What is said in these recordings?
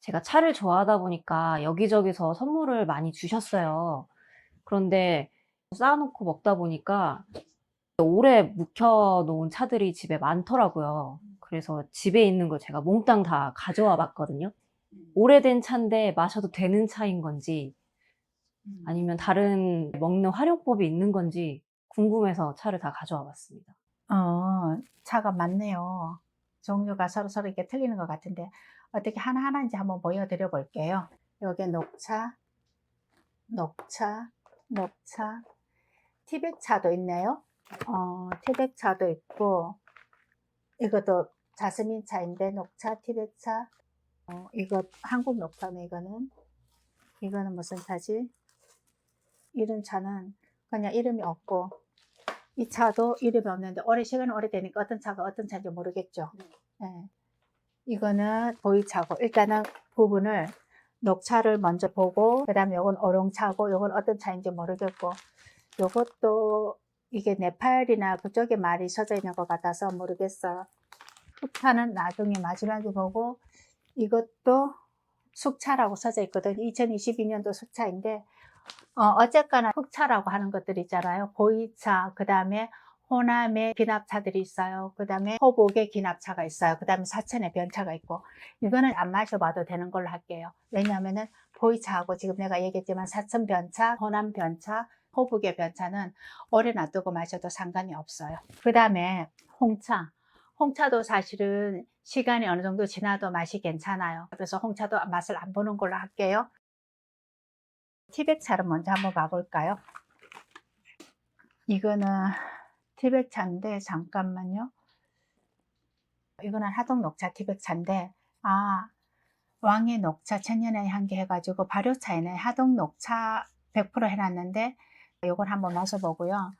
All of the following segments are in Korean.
제가 차를 좋아하다 보니까 여기저기서 선물을 많이 주셨어요. 그런데 쌓아 놓고 먹다 보니까 오래 묵혀 놓은 차들이 집에 많더라고요. 그래서 집에 있는 걸 제가 몽땅 다 가져와 봤거든요. 오래된 차인데 마셔도 되는 차인 건지 아니면 다른 먹는 활용법이 있는 건지 궁금해서 차를 다 가져와 봤습니다. 차가 많네요. 종류가 서로서로 이렇게 틀리는 것 같은데 어떻게 하나하나인지 한번 보여드려 볼게요. 요게 녹차, 녹차, 녹차, 티백차도 있네요. 티백차도 있고 이것도 자스민 차인데 녹차, 티백차. 이거 한국 녹차네. 이거는 무슨 차지? 이런 차는 그냥 이름이 없고, 이 차도 이름이 없는데 시간이 오래되니까 어떤 차가 어떤 차인지 모르겠죠. 예. 이거는 보이차고, 일단은 부분을 녹차를 먼저 보고, 그 다음에 요건 오롱차고, 요건 어떤 차인지 모르겠고, 요것도 이게 네팔이나 그쪽에 말이 써져 있는 것 같아서 모르겠어요. 흑차는 나중에 마지막에 보고, 이것도 숙차라고 써져 있거든요. 2022년도 숙차인데, 어쨌거나 흑차라고 하는 것들 있잖아요. 보이차, 그 다음에 호남의 기납차들이 있어요. 그 다음에 호복의 기납차가 있어요. 그 다음에 사천의 변차가 있고, 이거는 안 마셔봐도 되는 걸로 할게요. 왜냐하면은 보이차하고 지금 내가 얘기했지만 사천 변차, 호남 변차, 호북의 변차는 오래 놔두고 마셔도 상관이 없어요. 그 다음에 홍차. 홍차도 사실은 시간이 어느 정도 지나도 맛이 괜찮아요. 그래서 홍차도 맛을 안 보는 걸로 할게요. 티백차를 먼저 한번 봐볼까요? 이거는 티백차인데, 잠깐만요. 이거는 하동 녹차 티백차인데, 왕의 녹차 천년의 향기 해가지고 발효차이네. 하동 녹차 100% 해놨는데, 이걸 한번 마셔보고요.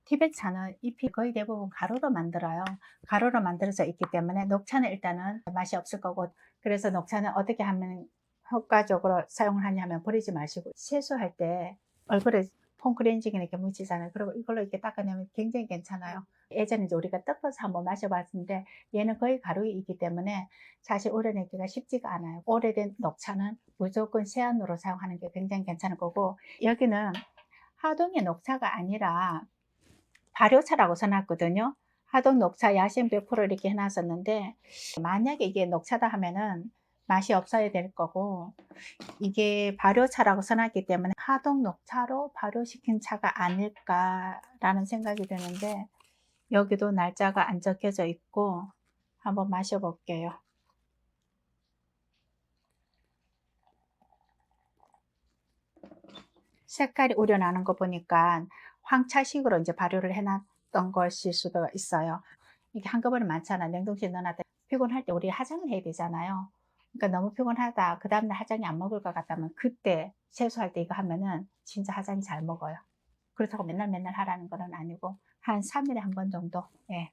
티백차는 잎이 거의 대부분 가루로 만들어요. 가루로 만들어져 있기 때문에 녹차는 일단은 맛이 없을 거고, 그래서 녹차는 어떻게 하면 효과적으로 사용을 하냐면, 버리지 마시고 세수할 때 얼굴에 폼크렌징이 이렇게 묻히잖아요. 그리고 이걸로 이렇게 닦아내면 굉장히 괜찮아요. 예전에 이제 우리가 떡버섯 한번 마셔봤는데, 얘는 거의 가루이기 때문에 사실 오래내기가 쉽지가 않아요. 오래된 녹차는 무조건 세안으로 사용하는 게 굉장히 괜찮을 거고, 여기는 하동의 녹차가 아니라 발효차라고 써놨거든요. 하동 녹차 야생 100% 이렇게 해놨었는데, 만약에 이게 녹차다 하면은 맛이 없어야 될 거고, 이게 발효차라고 써놨기 때문에 하동 녹차로 발효시킨 차가 아닐까라는 생각이 드는데, 여기도 날짜가 안 적혀져 있고, 한번 마셔볼게요. 색깔이 우려나는 거 보니까 황차식으로 이제 발효를 해놨던 것일 수도 있어요. 이게 한꺼번에 많잖아. 냉동실에 넣어놨다. 피곤할 때 우리 화장을 해야 되잖아요. 그러니까 너무 피곤하다, 그 다음날 화장이 안 먹을 것 같다면, 그때 세수할 때 이거 하면은 진짜 화장이 잘 먹어요. 그렇다고 맨날 맨날 하라는 건 아니고, 한 3일에 한 번 정도. 예.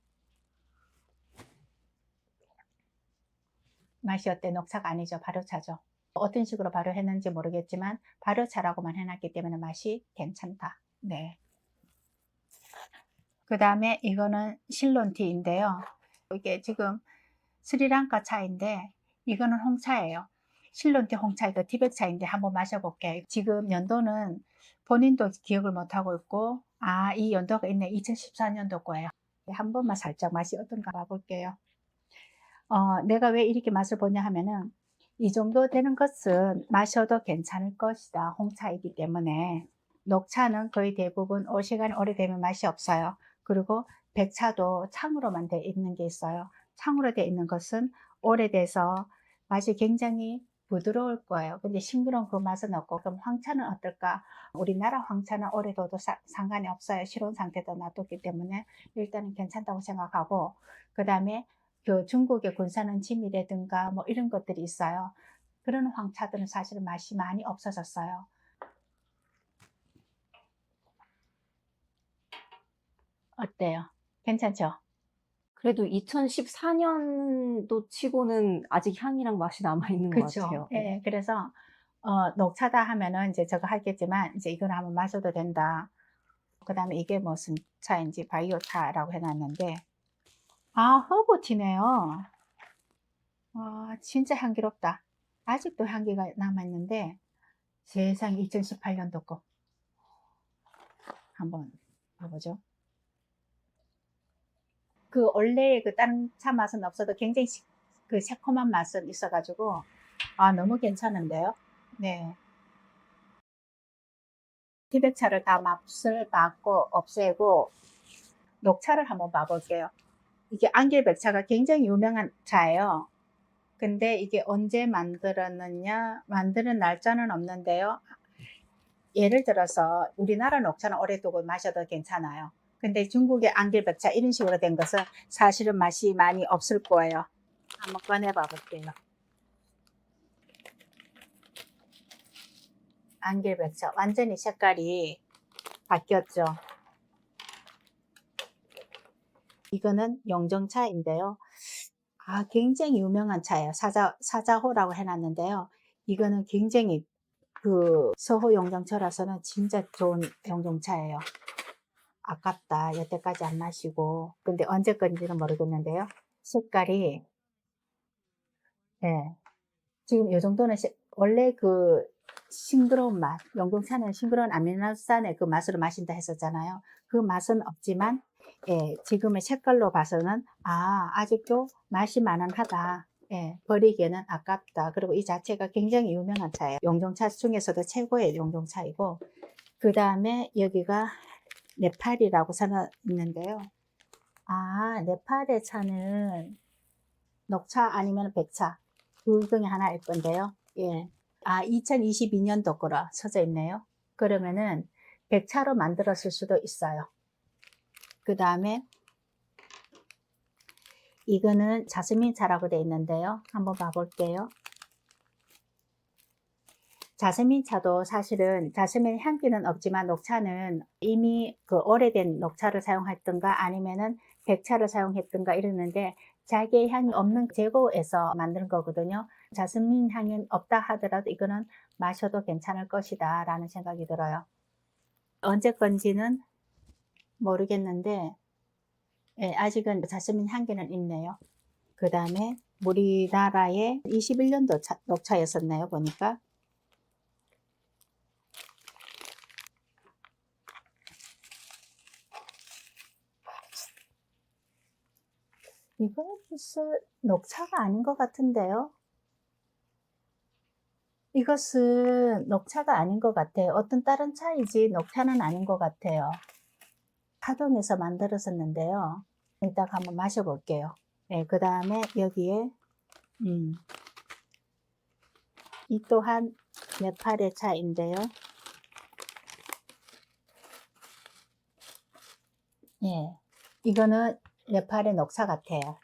맛이 어때? 녹차가 아니죠. 발효차죠. 어떤 식으로 발효했는지 모르겠지만 발효차라고만 해놨기 때문에 맛이 괜찮다. 네. 그 다음에 이거는 실론티인데요. 이게 지금 스리랑카 차인데, 이거는 홍차예요. 실론티 홍차, 이거 티백차인데 한번 마셔볼게요. 지금 연도는 본인도 기억을 못하고 있고, 이 연도가 있네. 2014년도 거예요. 한 번만 살짝 맛이 어떤가 봐볼게요. 내가 왜 이렇게 맛을 보냐 하면은, 이 정도 되는 것은 마셔도 괜찮을 것이다. 홍차이기 때문에. 녹차는 거의 대부분 시간이 오래되면 맛이 없어요. 그리고 백차도 창으로만 돼 있는 게 있어요. 창으로 돼 있는 것은 오래돼서 맛이 굉장히 부드러울 거예요. 근데 싱그러운 그 맛은 없고, 그럼 황차는 어떨까? 우리나라 황차는 오래둬도 상관이 없어요. 실온 상태도 놔뒀기 때문에 일단은 괜찮다고 생각하고, 그 다음에 그 중국의 군사는 짐이라든가 뭐 이런 것들이 있어요. 그런 황차들은 사실 맛이 많이 없어졌어요. 어때요? 괜찮죠? 그래도 2014년도 치고는 아직 향이랑 맛이 남아 있는 것 그렇죠. 같아요. 네. 예. 그래서 녹차다 하면은 이제 저거 하겠지만, 이제 이거는 한번 마셔도 된다. 그다음에 이게 무슨 차인지 바이오차라고 해놨는데, 허브티네요. 진짜 향기롭다. 아직도 향기가 남아있는데 세상 2018년도 거 한번 봐보죠. 그 원래 그 다른 차 맛은 없어도 굉장히 그 새콤한 맛은 있어가지고 아 너무 괜찮은데요. 네. 티백차를 다 맛을 봤고 없애고 녹차를 한번 봐볼게요. 이게 안길백차가 굉장히 유명한 차예요. 근데 이게 언제 만들었느냐 만드는 날짜는 없는데요. 예를 들어서 우리나라 녹차는 오래 두고 마셔도 괜찮아요. 근데 중국의 안길백차 이런 식으로 된 것은 사실은 맛이 많이 없을 거예요. 한번 꺼내 봐볼게요. 안길백차 완전히 색깔이 바뀌었죠. 이거는 영정차인데요. 아, 굉장히 유명한 차예요. 사자호라고 해놨는데요. 이거는 굉장히 그 서호 영정차라서는 진짜 좋은 영정차예요. 아깝다. 여태까지 안 마시고. 근데 언제 건지는 모르겠는데요. 색깔이, 예. 지금 이 정도는 원래 그 싱그러운 맛, 영동차는 싱그러운 아미노산의 그 맛으로 마신다 했었잖아요. 그 맛은 없지만, 예, 지금의 색깔로 봐서는, 아, 아직도 맛이 만연하다. 예, 버리기에는 아깝다. 그리고 이 자체가 굉장히 유명한 차예요. 용종차 중에서도 최고의 용종차이고, 그 다음에 여기가 네팔이라고 써져 있는데요. 아, 네팔의 차는 녹차 아니면 백차. 둘 중에 하나일 건데요. 예. 아, 2022년도 거라 써져 있네요. 그러면은 백차로 만들었을 수도 있어요. 그 다음에 이거는 자스민 차라고 되어 있는데요. 한번 봐볼게요. 자스민 차도 사실은 자스민 향기는 없지만 녹차는 이미 그 오래된 녹차를 사용했던가 아니면은 백차를 사용했던가 이러는데 자기의 향이 없는 재고에서 만든 거거든요. 자스민 향은 없다 하더라도 이거는 마셔도 괜찮을 것이다 라는 생각이 들어요. 언제 건지는 모르겠는데 예, 아직은 자스민 향기는 있네요. 그 다음에 우리나라의 21년도 녹차였었네요 보니까. 이거 무슨 녹차가 아닌 것 같은데요. 이것은 녹차가 아닌 것 같아요. 어떤 다른 차이지 녹차는 아닌 것 같아요. 파동에서 만들었었는데요. 이따가 한번 마셔볼게요. 네, 그 다음에 여기에 이 또한 네팔의 차인데요. 예, 이거는 네팔의 녹차 같아요.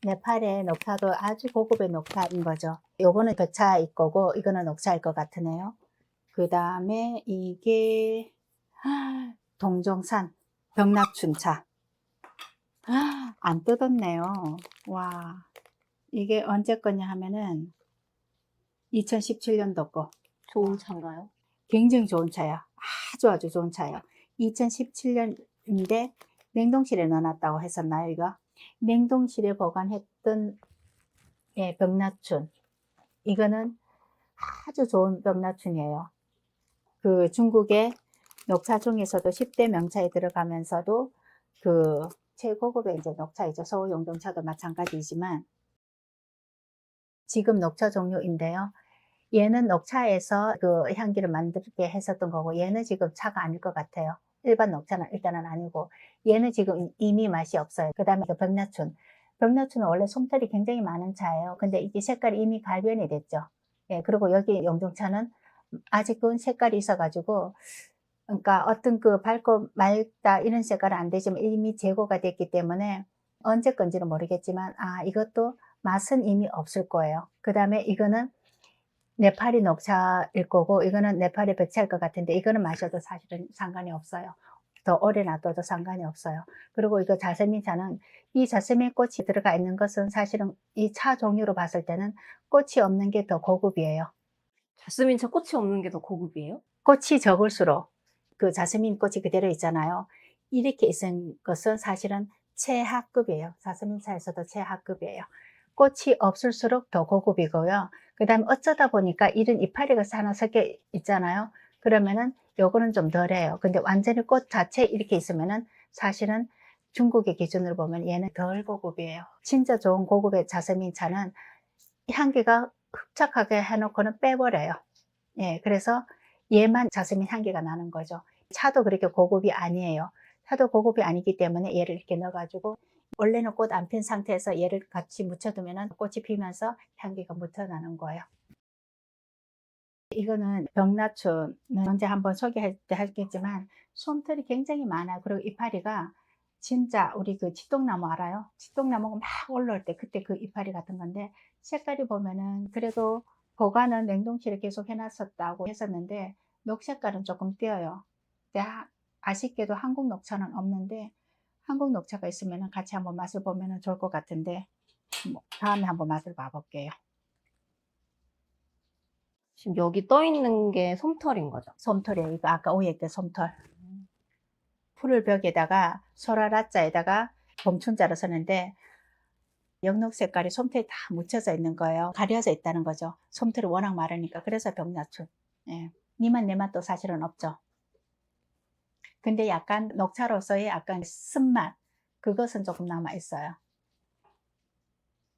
네팔의 녹차도 아주 고급의 녹차인 거죠. 요거는 백차일 거고 이거는 녹차일 것 같으네요. 그 다음에 이게 동정산 벽락춘차. 안 뜯었네요. 와, 이게 언제 거냐 하면은 2017년도 거. 좋은 차인가요? 굉장히 좋은 차야. 아주 좋은 차야. 2017년인데 냉동실에 넣어놨다고 했었나요, 이거? 냉동실에 보관했던 예, 벽라춘. 이거는 아주 좋은 벽라춘이에요. 그 중국의 녹차 중에서도 10대 명차에 들어가면서도 그 최고급의 이제 녹차이죠. 서울 용동차도 마찬가지이지만 지금 녹차 종류인데요. 얘는 녹차에서 그 향기를 만들게 했었던 거고 얘는 지금 차가 아닐 것 같아요. 일반 녹차는 일단은 아니고 얘는 지금 이미 맛이 없어요. 그 다음에 그 벽라춘. 벽라춘은 원래 솜털이 굉장히 많은 차예요. 근데 이게 색깔이 이미 갈변이 됐죠. 예, 그리고 여기 영종차는 아직은 색깔이 있어가지고 그러니까 어떤 그 밝고 맑다 이런 색깔은 안 되지만 이미 제거가 됐기 때문에 언제 건지는 모르겠지만 아 이것도 맛은 이미 없을 거예요. 그 다음에 이거는 네팔이 녹차일 거고 이거는 네팔이 백차일 것 같은데 이거는 마셔도 사실은 상관이 없어요. 더 오래 놔둬도 상관이 없어요. 그리고 이거 자스민 차는 이 자스민 꽃이 들어가 있는 것은 사실은 이 차 종류로 봤을 때는 꽃이 없는 게 더 고급이에요. 자스민 차 꽃이 없는 게 더 고급이에요? 꽃이 적을수록 그 자스민 꽃이 그대로 있잖아요. 이렇게 있는 것은 사실은 최하급이에요. 자스민 차에서도 최하급이에요. 꽃이 없을수록 더 고급이고요. 그 다음에 어쩌다 보니까 이런 이파리가 하나 섞여 있잖아요. 그러면은 요거는 좀 덜해요. 근데 완전히 꽃 자체 이렇게 있으면은 사실은 중국의 기준으로 보면 얘는 덜 고급이에요. 진짜 좋은 고급의 자스민 차는 향기가 흡착하게 해놓고는 빼버려요. 예, 그래서 얘만 자스민 향기가 나는 거죠. 차도 그렇게 고급이 아니에요. 차도 고급이 아니기 때문에 얘를 이렇게 넣어가지고 원래는 꽃 안 핀 상태에서 얘를 같이 묻혀두면 꽃이 피면서 향기가 묻어나는 거예요. 이거는 병나춘, 언제 한번 소개할 때 하겠지만 솜털이 굉장히 많아요. 그리고 이파리가 진짜 우리 그 치똥나무 알아요? 치똥나무가 막 올라올 때 그때 그 이파리 같은 건데 색깔이 보면은 그래도 보관은 냉동실에 계속 해놨었다고 했었는데 녹색깔은 조금 띄어요. 근데 아쉽게도 한국 녹차는 없는데 한국 녹차가 있으면 같이 한번 맛을 보면 좋을 것 같은데 다음에 한번 맛을 봐볼게요. 지금 여기 떠 있는 게 솜털인 거죠? 솜털이에요. 이거 아까 오예 때 솜털. 풀을 벽에다가 소라라자에다가 범춘자로 쓰는데 영록 색깔이 솜털이 다 묻혀져 있는 거예요. 가려져 있다는 거죠. 솜털이 워낙 마르니까. 그래서 병나춘. 예. 니만 내 맛도 사실은 없죠. 근데 약간 녹차로서의 약간 쓴맛 그것은 조금 남아 있어요.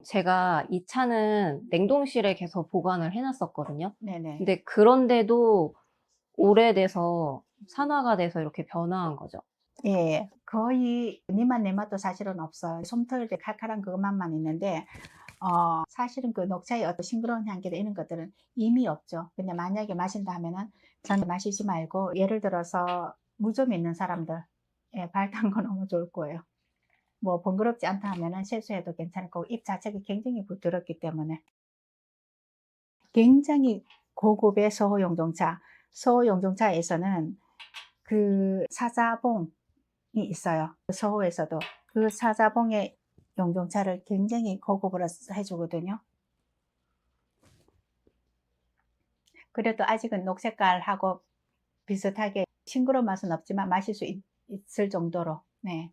제가 이 차는 냉동실에 계속 보관을 해놨었거든요. 네네. 근데 그런데도 오래돼서 산화가 돼서 이렇게 변화한 거죠. 예, 거의 니만 내 맛도 사실은 없어요. 솜털 칼칼한 그것만 있는데 사실은 그 녹차의 어떤 싱그러운 향기나 이런 것들은 이미 없죠. 근데 만약에 마신다 하면은 저는 마시지 말고 예를 들어서 무좀 있는 사람들 예, 발탄 거 너무 좋을 거예요. 뭐 번거롭지 않다 하면은 세수해도 괜찮을 거고 잎 자체가 굉장히 부드럽기 때문에 굉장히 고급의 소호용종차. 소호용종차에서는 그 사자봉이 있어요. 서호에서도 그 사자봉의 용종차를 굉장히 고급으로 해주거든요. 그래도 아직은 녹색깔하고 비슷하게 싱그러운 맛은 없지만 마실 수 있을 정도로. 네.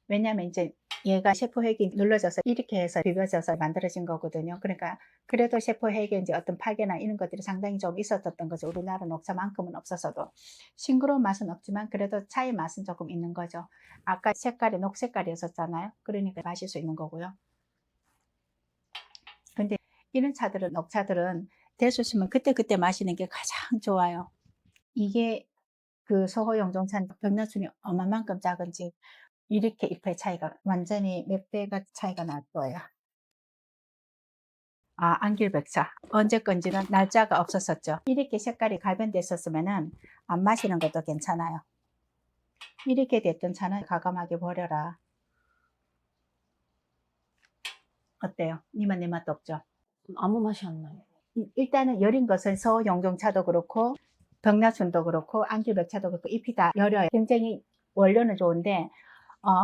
왜냐면 이제 얘가 셰프획이 눌러져서 이렇게 해서 비벼져서 만들어진 거거든요. 그러니까 그래도 셰프획에 이제 어떤 파괴나 이런 것들이 상당히 좀 있었던 거죠. 우리나라 녹차만큼은 없었어도 싱그러운 맛은 없지만 그래도 차의 맛은 조금 있는 거죠. 아까 색깔이 녹색깔이었었잖아요. 그러니까 마실 수 있는 거고요. 근데 이런 차들은 녹차들은 될 수 있으면 그때그때 마시는 게 가장 좋아요. 이게 그 소호용종차 병나순이 얼마만큼 작은지 이렇게 잎의 차이가 완전히 몇 배가 차이가 날 거예요. 아, 안길백차. 언제 건지는 날짜가 없었었죠. 이렇게 색깔이 갈변됐었으면은 안 마시는 것도 괜찮아요. 이렇게 됐던 차는 과감하게 버려라. 어때요? 니만 내 맛도 없죠? 아무 맛이 안 나요. 일단은 여린 것은 소용종차도 그렇고 병나순도 그렇고 안길백차도 그렇고 잎이 다 여려요. 굉장히 원료는 좋은데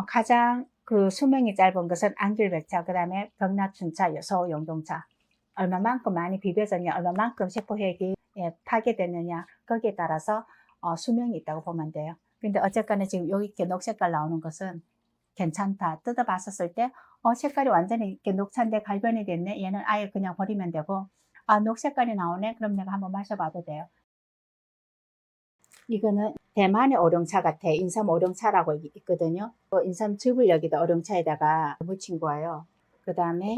가장 그 수명이 짧은 것은 안길백차, 그 다음에 병나춘차, 소용종차. 얼마만큼 많이 비벼졌냐, 얼마만큼 세포핵이 파괴됐느냐, 거기에 따라서 수명이 있다고 보면 돼요. 근데 어쨌거나 지금 여기 이렇게 녹색깔 나오는 것은 괜찮다. 뜯어봤었을 때, 색깔이 완전히 이렇게 녹차인데 갈변이 됐네. 얘는 아예 그냥 버리면 되고, 아, 녹색깔이 나오네. 그럼 내가 한번 마셔봐도 돼요. 이거는 대만의 오룡차 같아. 인삼 오룡차라고 있거든요. 인삼즙을 여기다 오룡차에다가 묻힌 거예요. 그 다음에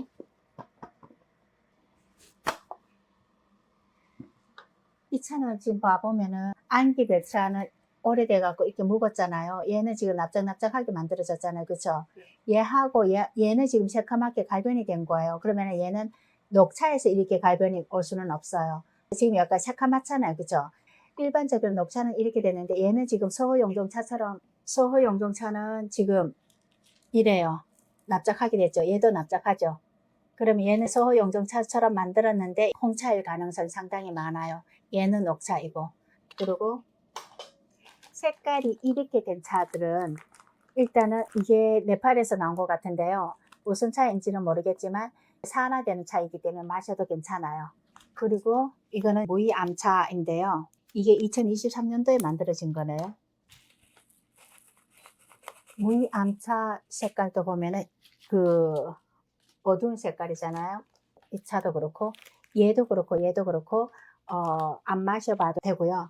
이 차는 지금 봐보면은 안기백차는 오래돼갖고 이렇게 묵었잖아요. 얘는 지금 납작납작하게 만들어졌잖아요. 그쵸? 얘하고 얘는 지금 새카맣게 갈변이 된 거예요. 그러면 얘는 녹차에서 이렇게 갈변이 올 수는 없어요. 지금 약간 새카맣잖아요. 그쵸? 일반적으로 녹차는 이렇게 되는데 얘는 지금 소호용종차처럼 소호용종차는 지금 이래요. 납작하게 됐죠. 얘도 납작하죠. 그러면 얘는 소호용종차처럼 만들었는데 홍차일 가능성이 상당히 많아요. 얘는 녹차이고. 그리고 색깔이 이렇게 된 차들은 일단은 이게 네팔에서 나온 것 같은데요. 무슨 차인지는 모르겠지만 산화되는 차이기 때문에 마셔도 괜찮아요. 그리고 이거는 무이암차인데요. 이게 2023년도에 만들어진 거네요. 무이암차 색깔도 보면은 그 어두운 색깔이잖아요. 이 차도 그렇고 얘도 그렇고 얘도 그렇고 안 마셔봐도 되고요.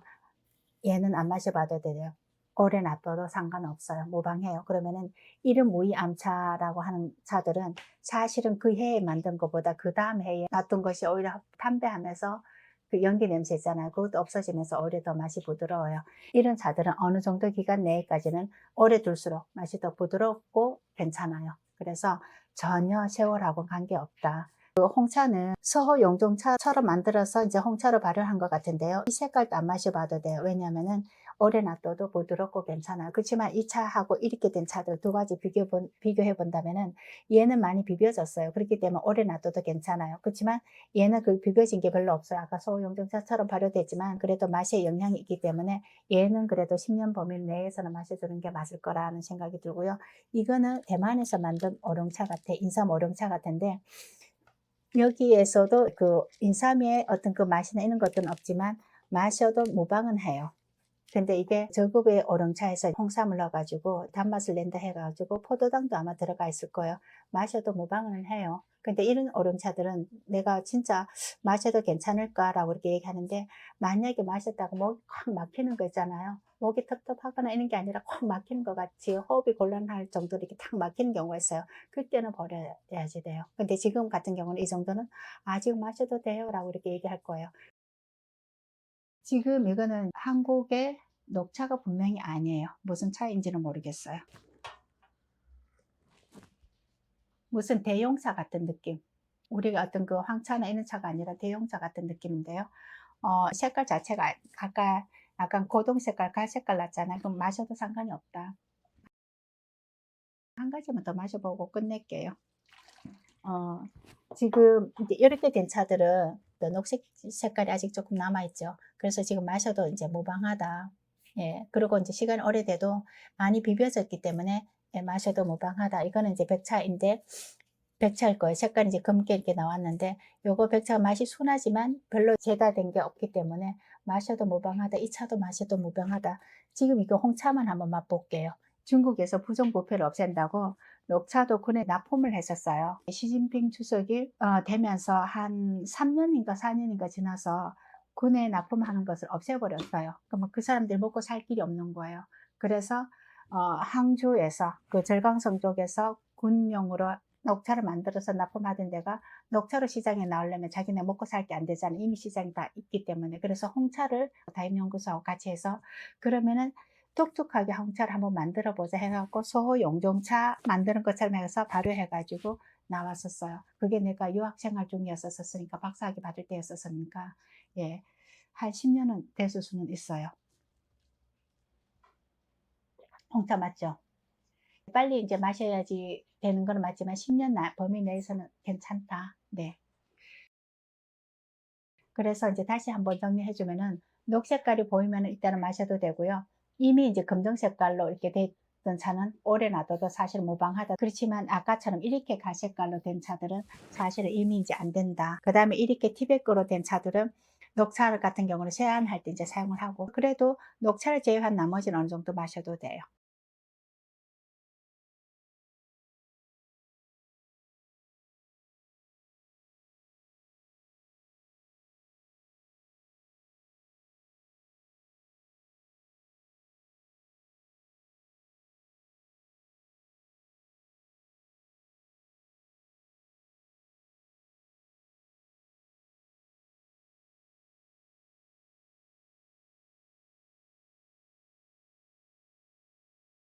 얘는 안 마셔봐도 돼요. 오래 놔둬도 상관없어요. 무방해요. 그러면은 이름 무의 암차라고 하는 차들은 사실은 그 해에 만든 것보다 그 다음 해에 놔둔 것이 오히려 담배하면서 그 연기 냄새 있잖아요. 그것도 없어지면서 오히려 더 맛이 부드러워요. 이런 차들은 어느 정도 기간 내까지는 오래 둘수록 맛이 더 부드럽고 괜찮아요. 그래서 전혀 세월하고 관계없다. 그 홍차는 서호 용종차처럼 만들어서 이제 홍차로 발효한 것 같은데요. 이 색깔도 안 마셔봐도 돼요. 왜냐면은 오래 놔둬도 부드럽고 괜찮아요. 그렇지만 이 차하고 이렇게 된 차들 두 가지 비교해 본다면은 얘는 많이 비벼졌어요. 그렇기 때문에 오래 놔둬도 괜찮아요. 그렇지만 얘는 그 비벼진 게 별로 없어요. 아까 서호 용종차처럼 발효됐지만 그래도 맛에 영향이 있기 때문에 얘는 그래도 10년 범위 내에서는 마셔주는 게 맞을 거라는 생각이 들고요. 이거는 대만에서 만든 오룡차 같아. 인삼 오룡차 같은데 여기에서도 그 인삼의 어떤 그 맛이나 이런 것들은 없지만 마셔도 무방은 해요. 근데 이게 저급의 오룡차에서 홍삼을 넣어가지고 단맛을 낸다 해가지고 포도당도 아마 들어가 있을 거예요. 마셔도 무방은 해요. 근데 이런 오룡차들은 내가 진짜 마셔도 괜찮을까라고 이렇게 얘기하는데 만약에 마셨다고 목이 콱 막히는 거 있잖아요. 목이 텁텁하거나 이런 게 아니라 콱 막히는 것 같이 호흡이 곤란할 정도로 이렇게 탁 막히는 경우가 있어요. 그때는 버려야지 돼요. 근데 지금 같은 경우는 이 정도는 지금 마셔도 돼요 라고 이렇게 얘기할 거예요. 지금 이거는 한국의 녹차가 분명히 아니에요. 무슨 차인지는 모르겠어요. 무슨 대용차 같은 느낌. 우리가 어떤 그 황차나 이런 차가 아니라 대용차 같은 느낌인데요. 색깔 자체가 아까 약간 고동 색깔, 갈 색깔 났잖아요. 그럼 마셔도 상관이 없다. 한 가지만 더 마셔보고 끝낼게요. 지금 이제 이렇게 된 차들은 녹색 색깔이 아직 조금 남아있죠. 그래서 지금 마셔도 이제 무방하다. 예, 그리고 이제 시간이 오래돼도 많이 비벼졌기 때문에 예, 마셔도 무방하다. 이거는 이제 백차인데 백차일 거예요. 색깔이 이제 검게 이렇게 나왔는데 요거 백차 맛이 순하지만 별로 제다된 게 없기 때문에 마셔도 무방하다. 이 차도 마셔도 무방하다. 지금 이거 홍차만 한번 맛볼게요. 중국에서 부정부패를 없앤다고 녹차도 군에 납품을 했었어요. 시진핑 주석이 되면서 한 3년인가 4년인가 지나서 군에 납품하는 것을 없애버렸어요. 그러면 그 사람들이 먹고 살 길이 없는 거예요. 그래서 항주에서 그 절강성 쪽에서 군용으로 녹차를 만들어서 납품하던 데가 녹차로 시장에 나오려면 자기네 먹고 살 게 안 되잖아요. 이미 시장이 다 있기 때문에. 그래서 홍차를 다임연구소하고 같이 해서 그러면은 똑똑하게 홍차를 한번 만들어 보자 해갖고 소호 용종차 만드는 것처럼 해서 발효해가지고 나왔었어요. 그게 내가 유학생활 중이었었으니까 박사학위 받을 때였었으니까 예, 한 10년은 됐을 수는 있어요. 홍차 맞죠? 빨리 이제 마셔야지 되는 건 맞지만 10년 범위 내에서는 괜찮다. 네. 그래서 이제 다시 한번 정리해 주면은 녹색깔이 보이면 일단은 마셔도 되고요. 이미 이제 검정 색깔로 이렇게 됐던 차는 오래 놔둬도 사실 무방하다. 그렇지만 아까처럼 이렇게 갈색깔로 된 차들은 사실은 이미 이제 안 된다. 그 다음에 이렇게 티백으로 된 차들은 녹차 같은 경우는 세안할 때 이제 사용을 하고 그래도 녹차를 제외한 나머지는 어느 정도 마셔도 돼요.